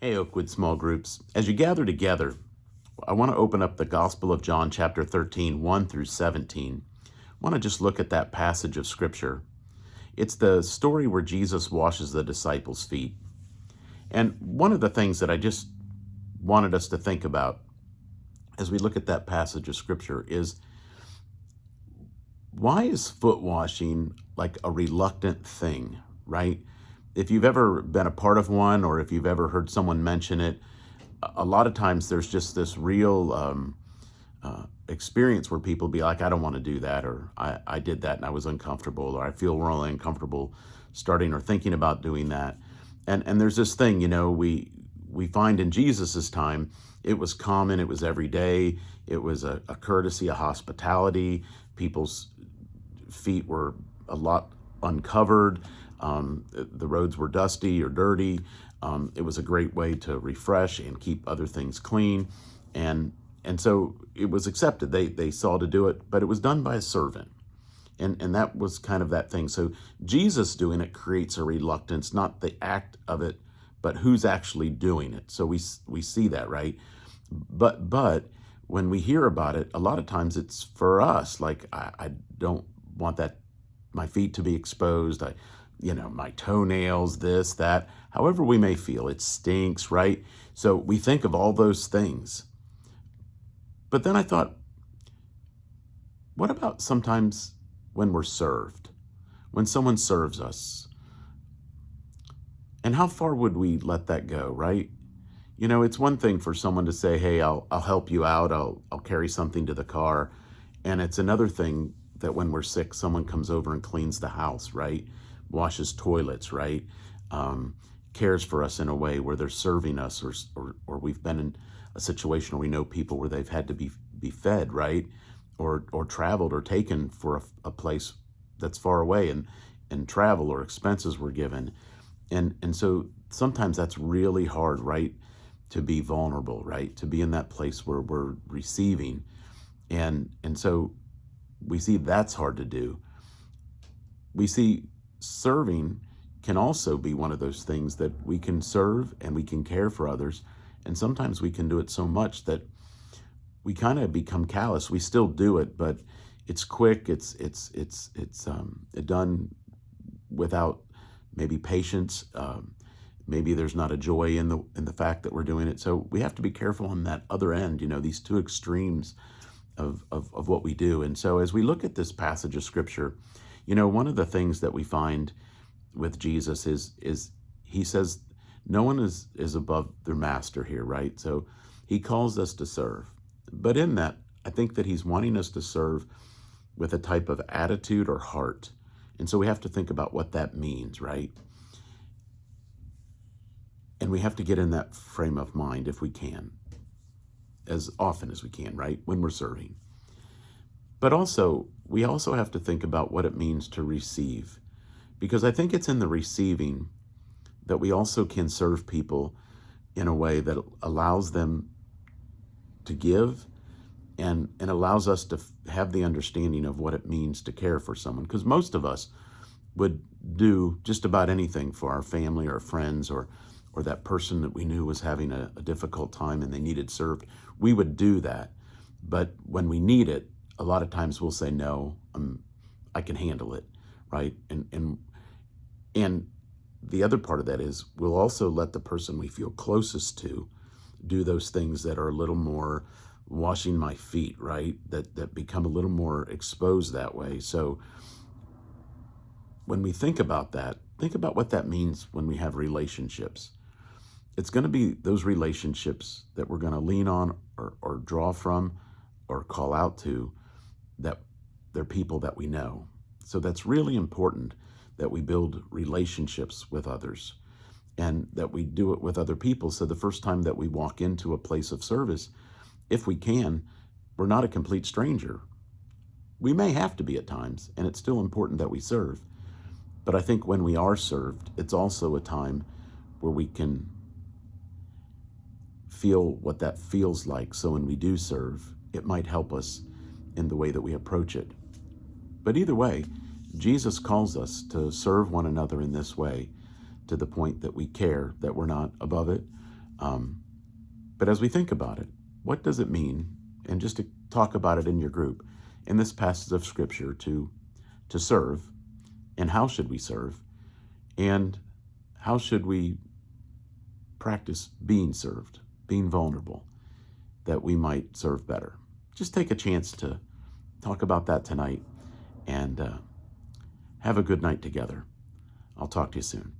Hey, Oakwood Small Groups. As you gather together, I want to open up the Gospel of John, chapter 13, 1 through 17. I want to just look at that passage of Scripture. It's the story where Jesus washes the disciples' feet. And one of the things that I just wanted us to think about as we look at that passage of Scripture is, why is foot washing like a reluctant thing, right? If you've ever been a part of one, or if you've ever heard someone mention it, a lot of times there's just this real experience where people be like, I don't want to do that, or I did that and I was uncomfortable, or I feel really uncomfortable starting or thinking about doing that. And there's this thing, we find in Jesus's time, it was common, it was every day, it was a courtesy, a hospitality. People's feet were a lot uncovered. The roads were dusty or dirty. It was a great way to refresh and keep other things clean. And so it was accepted. They saw to do it, but it was done by a servant. And that was kind of that thing. So Jesus doing it creates a reluctance, not the act of it, but who's actually doing it. So we see that, right? But when we hear about it, a lot of times it's for us. Like, I don't want my feet to be exposed. My toenails, this, that, however we may feel, it stinks, right? So we think of all those things. But then I thought, what about sometimes when we're served, when someone serves us? And how far would we let that go, right? It's one thing for someone to say, hey, I'll help you out, I'll carry something to the car. And it's another thing that when we're sick, someone comes over and cleans the house, right? Washes toilets, right? Cares for us in a way where they're serving us, or we've been in a situation where we know people where they've had to be fed, right? Or traveled or taken for a place that's far away, and travel or expenses were given. And so sometimes that's really hard, right? To be vulnerable, right? To be in that place where we're receiving. And so we see that's hard to do. We see serving can also be one of those things that we can serve and we can care for others. And sometimes we can do it so much that we kind of become callous. We still do it, but it's quick. It's done without maybe patience. Maybe there's not a joy in the fact that we're doing it. So we have to be careful on that other end, these two extremes of what we do. And so as we look at this passage of Scripture, one of the things that we find with Jesus is he says no one is above their master here, right? So he calls us to serve. But in that, I think that he's wanting us to serve with a type of attitude or heart. And so we have to think about what that means, right? And we have to get in that frame of mind if we can, as often as we can, right? When we're serving. But also, we also have to think about what it means to receive. Because I think it's in the receiving that we also can serve people in a way that allows them to give and allows us to have the understanding of what it means to care for someone. Because most of us would do just about anything for our family or friends, or that person that we knew was having a difficult time and they needed served. We would do that. But when we need it, a lot of times we'll say, no, I can handle it, right? And the other part of that is we'll also let the person we feel closest to do those things that are a little more washing my feet, right? That become a little more exposed that way. So when we think about that, think about what that means when we have relationships. It's going to be those relationships that we're going to lean on or draw from or call out to, that they're people that we know. So that's really important, that we build relationships with others and that we do it with other people. So the first time that we walk into a place of service, if we can, we're not a complete stranger. We may have to be at times, and it's still important that we serve. But I think when we are served, it's also a time where we can feel what that feels like. So when we do serve, it might help us in the way that we approach it. But either way, Jesus calls us to serve one another in this way, to the point that we care, that we're not above it, Um, but as we think about it, what does it mean? And just to talk about it in your group, in this passage of Scripture, to serve, and how should we serve, and how should we practice being served, being vulnerable, that we might serve better. Just take a chance to talk about that tonight, and have a good night together. I'll talk to you soon.